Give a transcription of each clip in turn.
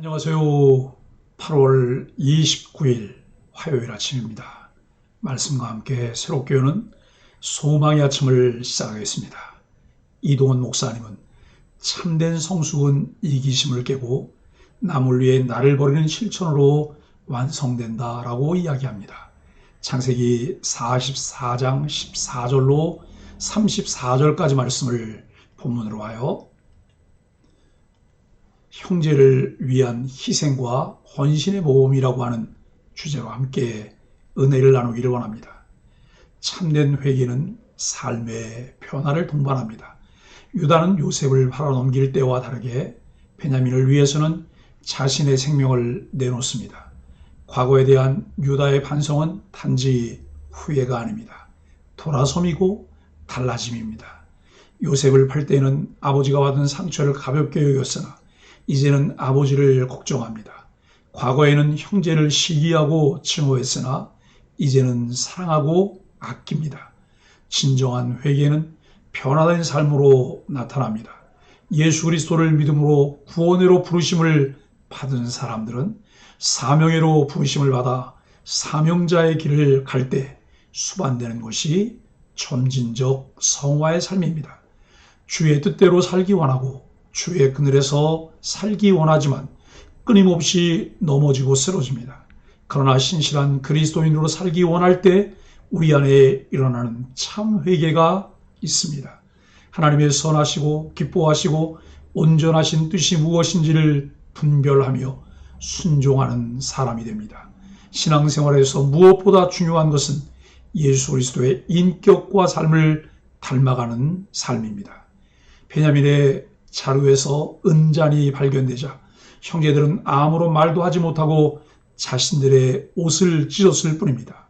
안녕하세요. 8월 29일 화요일 아침입니다. 말씀과 함께 새롭게 여는 소망의 아침을 시작하겠습니다. 이동원 목사님은 참된 성숙은 이기심을 깨고 남을 위해 나를 버리는 실천으로 완성된다 라고 이야기합니다. 창세기 44장 14절로 34절까지 말씀을 본문으로 와요. 형제를 위한 희생과 헌신의 모험이라고 하는 주제로 함께 은혜를 나누기를 원합니다. 참된 회개는 삶의 변화를 동반합니다. 유다는 요셉을 팔아넘길 때와 다르게 베냐민을 위해서는 자신의 생명을 내놓습니다. 과거에 대한 유다의 반성은 단지 후회가 아닙니다. 돌아섬이고 달라짐입니다. 요셉을 팔 때에는 아버지가 받은 상처를 가볍게 여겼으나 이제는 아버지를 걱정합니다. 과거에는 형제를 시기하고 증오했으나 이제는 사랑하고 아낍니다. 진정한 회개는 변화된 삶으로 나타납니다. 예수 그리스도를 믿음으로 구원으로 부르심을 받은 사람들은 사명회로 부르심을 받아 사명자의 길을 갈 때 수반되는 것이 점진적 성화의 삶입니다. 주의 뜻대로 살기 원하고 주의 그늘에서 살기 원하지만 끊임없이 넘어지고 쓰러집니다. 그러나 신실한 그리스도인으로 살기 원할 때 우리 안에 일어나는 참 회개가 있습니다. 하나님의 선하시고 기뻐하시고 온전하신 뜻이 무엇인지를 분별하며 순종하는 사람이 됩니다. 신앙생활에서 무엇보다 중요한 것은 예수 그리스도의 인격과 삶을 닮아가는 삶입니다. 베냐민의 자루에서 은잔이 발견되자 형제들은 아무런 말도 하지 못하고 자신들의 옷을 찢었을 뿐입니다.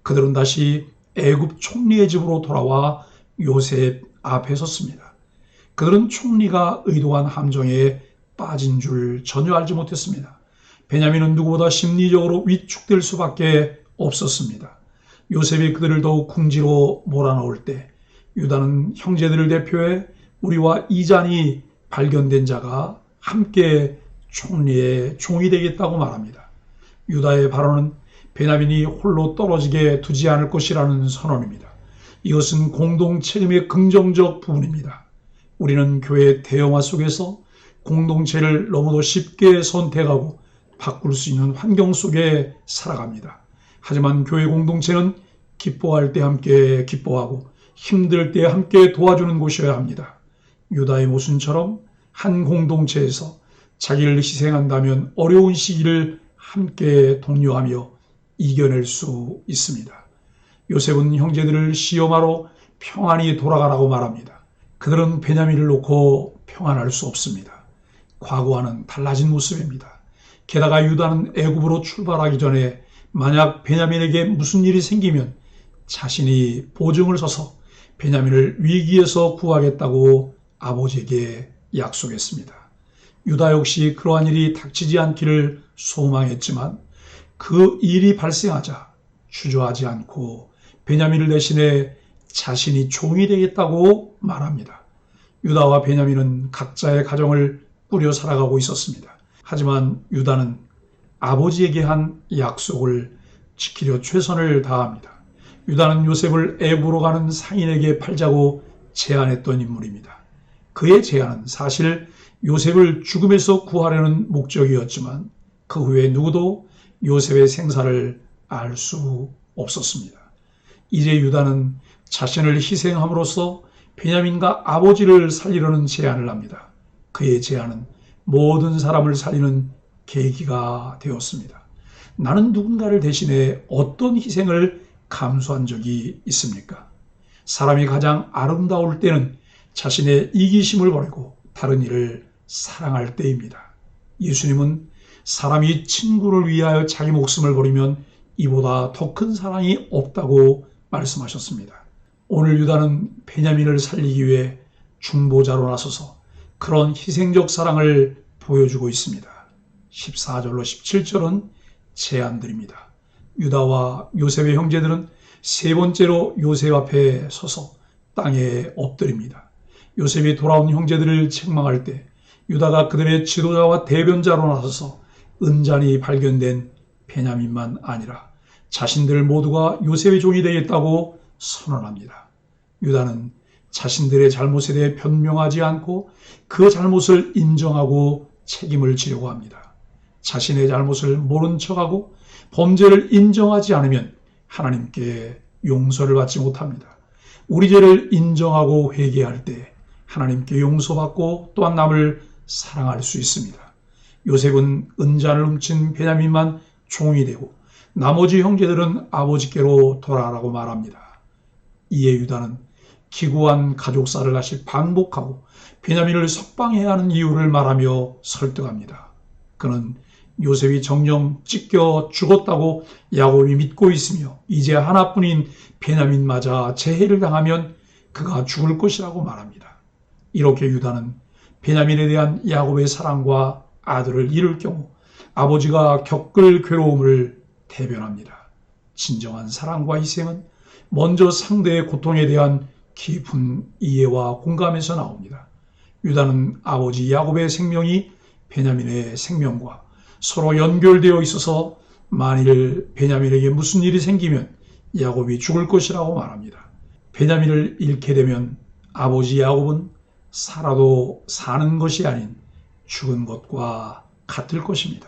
그들은 다시 애굽 총리의 집으로 돌아와 요셉 앞에 섰습니다. 그들은 총리가 의도한 함정에 빠진 줄 전혀 알지 못했습니다. 베냐민은 누구보다 심리적으로 위축될 수밖에 없었습니다. 요셉이 그들을 더욱 궁지로 몰아넣을 때 유다는 형제들을 대표해 우리와 이 잔이 발견된 자가 함께 총리의 종이 되겠다고 말합니다. 유다의 발언은 베냐민이 홀로 떨어지게 두지 않을 것이라는 선언입니다. 이것은 공동 책임의 긍정적 부분입니다. 우리는 교회 대형화 속에서 공동체를 너무도 쉽게 선택하고 바꿀 수 있는 환경 속에 살아갑니다. 하지만 교회 공동체는 기뻐할 때 함께 기뻐하고 힘들 때 함께 도와주는 곳이어야 합니다. 유다의 모순처럼 한 공동체에서 자기를 희생한다면 어려운 시기를 함께 독려하며 이겨낼 수 있습니다. 요셉은 형제들을 시험하러 평안히 돌아가라고 말합니다. 그들은 베냐민을 놓고 평안할 수 없습니다. 과거와는 달라진 모습입니다. 게다가 유다는 애굽으로 출발하기 전에 만약 베냐민에게 무슨 일이 생기면 자신이 보증을 서서 베냐민을 위기에서 구하겠다고 아버지에게 약속했습니다. 유다 역시 그러한 일이 닥치지 않기를 소망했지만 그 일이 발생하자 주저하지 않고 베냐민을 대신해 자신이 종이 되겠다고 말합니다. 유다와 베냐민은 각자의 가정을 꾸려 살아가고 있었습니다. 하지만 유다는 아버지에게 한 약속을 지키려 최선을 다합니다. 유다는 요셉을 애굽으로 가는 상인에게 팔자고 제안했던 인물입니다. 그의 제안은 사실 요셉을 죽음에서 구하려는 목적이었지만 그 후에 누구도 요셉의 생사를 알 수 없었습니다. 이제 유다는 자신을 희생함으로써 베냐민과 아버지를 살리려는 제안을 합니다. 그의 제안은 모든 사람을 살리는 계기가 되었습니다. 나는 누군가를 대신해 어떤 희생을 감수한 적이 있습니까? 사람이 가장 아름다울 때는 자신의 이기심을 버리고 다른 이를 사랑할 때입니다. 예수님은 사람이 친구를 위하여 자기 목숨을 버리면 이보다 더 큰 사랑이 없다고 말씀하셨습니다. 오늘 유다는 베냐민을 살리기 위해 중보자로 나서서 그런 희생적 사랑을 보여주고 있습니다. 14절로 17절은 제안들입니다. 유다와 요셉의 형제들은 세 번째로 요셉 앞에 서서 땅에 엎드립니다. 요셉이 돌아온 형제들을 책망할 때 유다가 그들의 지도자와 대변자로 나서서 은잔이 발견된 베냐민만 아니라 자신들 모두가 요셉의 종이 되겠다고 선언합니다. 유다는 자신들의 잘못에 대해 변명하지 않고 그 잘못을 인정하고 책임을 지려고 합니다. 자신의 잘못을 모른 척하고 범죄를 인정하지 않으면 하나님께 용서를 받지 못합니다. 우리 죄를 인정하고 회개할 때 하나님께 용서받고 또한 남을 사랑할 수 있습니다. 요셉은 은잔을 훔친 베냐민만 종이 되고 나머지 형제들은 아버지께로 돌아가라고 말합니다. 이에 유다는 기구한 가족사를 다시 반복하고 베냐민을 석방해야 하는 이유를 말하며 설득합니다. 그는 요셉이 정령 찢겨 죽었다고 야곱이 믿고 있으며 이제 하나뿐인 베냐민마저 재해를 당하면 그가 죽을 것이라고 말합니다. 이렇게 유다는 베냐민에 대한 야곱의 사랑과 아들을 잃을 경우 아버지가 겪을 괴로움을 대변합니다. 진정한 사랑과 희생은 먼저 상대의 고통에 대한 깊은 이해와 공감에서 나옵니다. 유다는 아버지 야곱의 생명이 베냐민의 생명과 서로 연결되어 있어서 만일 베냐민에게 무슨 일이 생기면 야곱이 죽을 것이라고 말합니다. 베냐민을 잃게 되면 아버지 야곱은 살아도 사는 것이 아닌 죽은 것과 같을 것입니다.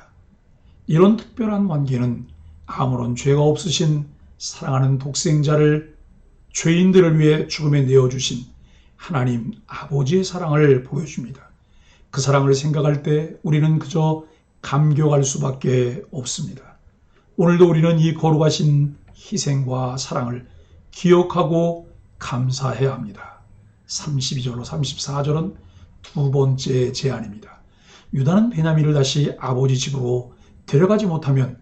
이런 특별한 관계는 아무런 죄가 없으신 사랑하는 독생자를 죄인들을 위해 죽음에 내어주신 하나님 아버지의 사랑을 보여줍니다. 그 사랑을 생각할 때 우리는 그저 감격할 수밖에 없습니다. 오늘도 우리는 이 거룩하신 희생과 사랑을 기억하고 감사해야 합니다. 32절로 34절은 두 번째 제안입니다. 유다는 베냐민을 다시 아버지 집으로 데려가지 못하면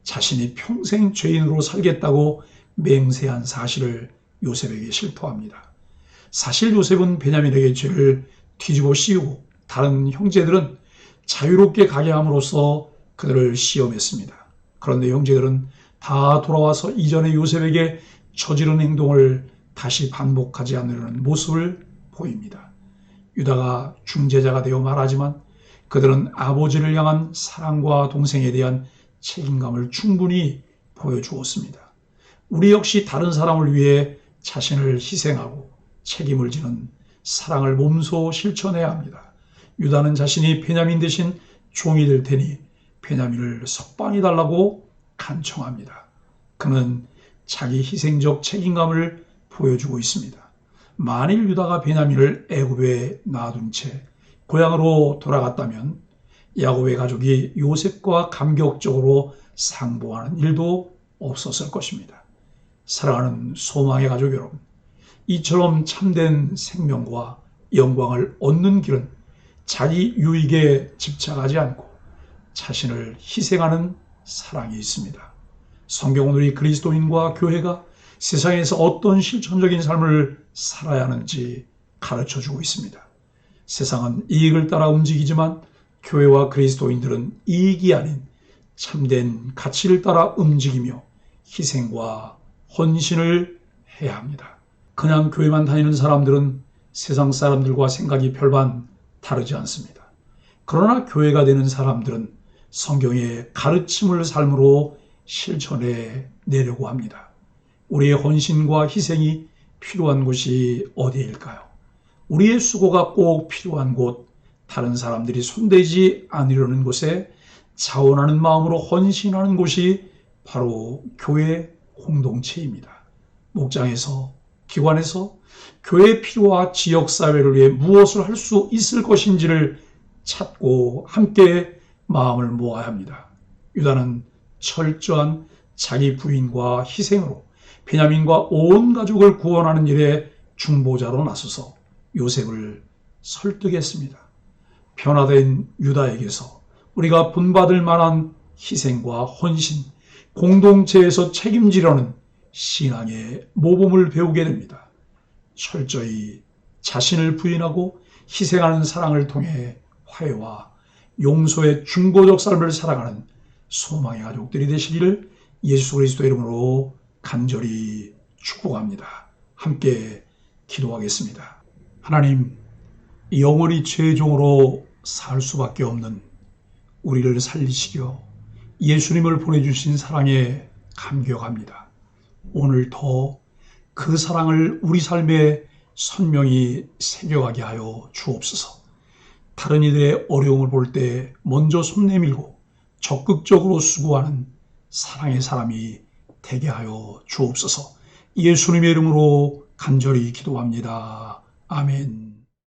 자신이 평생 죄인으로 살겠다고 맹세한 사실을 요셉에게 실토합니다. 사실 요셉은 베냐민에게 죄를 뒤집어 씌우고 다른 형제들은 자유롭게 가게 함으로써 그들을 시험했습니다. 그런데 형제들은 다 돌아와서 이전에 요셉에게 저지른 행동을 다시 반복하지 않으려는 모습을 보입니다. 유다가 중재자가 되어 말하지만 그들은 아버지를 향한 사랑과 동생에 대한 책임감을 충분히 보여주었습니다. 우리 역시 다른 사람을 위해 자신을 희생하고 책임을 지는 사랑을 몸소 실천해야 합니다. 유다는 자신이 베냐민 대신 종이 될 테니 베냐민을 석방해달라고 간청합니다. 그는 자기 희생적 책임감을 보여주고 있습니다. 만일 유다가 베냐민을 애굽에 놔둔 채 고향으로 돌아갔다면 야곱의 가족이 요셉과 감격적으로 상봉하는 일도 없었을 것입니다. 사랑하는 소망의 가족 여러분, 이처럼 참된 생명과 영광을 얻는 길은 자기 유익에 집착하지 않고 자신을 희생하는 사랑이 있습니다. 성경은 우리 그리스도인과 교회가 세상에서 어떤 실천적인 삶을 살아야 하는지 가르쳐주고 있습니다. 세상은 이익을 따라 움직이지만 교회와 그리스도인들은 이익이 아닌 참된 가치를 따라 움직이며 희생과 헌신을 해야 합니다. 그냥 교회만 다니는 사람들은 세상 사람들과 생각이 별반 다르지 않습니다. 그러나 교회가 되는 사람들은 성경의 가르침을 삶으로 실천해 내려고 합니다. 우리의 헌신과 희생이 필요한 곳이 어디일까요? 우리의 수고가 꼭 필요한 곳, 다른 사람들이 손대지 않으려는 곳에 자원하는 마음으로 헌신하는 곳이 바로 교회 공동체입니다. 목장에서, 기관에서 교회 필요와 지역사회를 위해 무엇을 할 수 있을 것인지를 찾고 함께 마음을 모아야 합니다. 유다는 철저한 자기 부인과 희생으로 베냐민과 온 가족을 구원하는 일에 중보자로 나서서 요셉을 설득했습니다. 변화된 유다에게서 우리가 본받을 만한 희생과 헌신, 공동체에서 책임지려는 신앙의 모범을 배우게 됩니다. 철저히 자신을 부인하고 희생하는 사랑을 통해 화해와 용서의 중보적 삶을 살아가는 소망의 가족들이 되시기를 예수 그리스도의 이름으로 간절히 축복합니다. 함께 기도하겠습니다. 하나님, 영원히 최종으로 살 수밖에 없는 우리를 살리시려 예수님을 보내주신 사랑에 감격합니다. 오늘 더 그 사랑을 우리 삶에 선명히 새겨가게 하여 주옵소서. 다른 이들의 어려움을 볼 때 먼저 손 내밀고 적극적으로 수고하는 사랑의 사람이 되게 하여 주옵소서. 예수님의 이름으로 간절히 기도합니다. 아멘.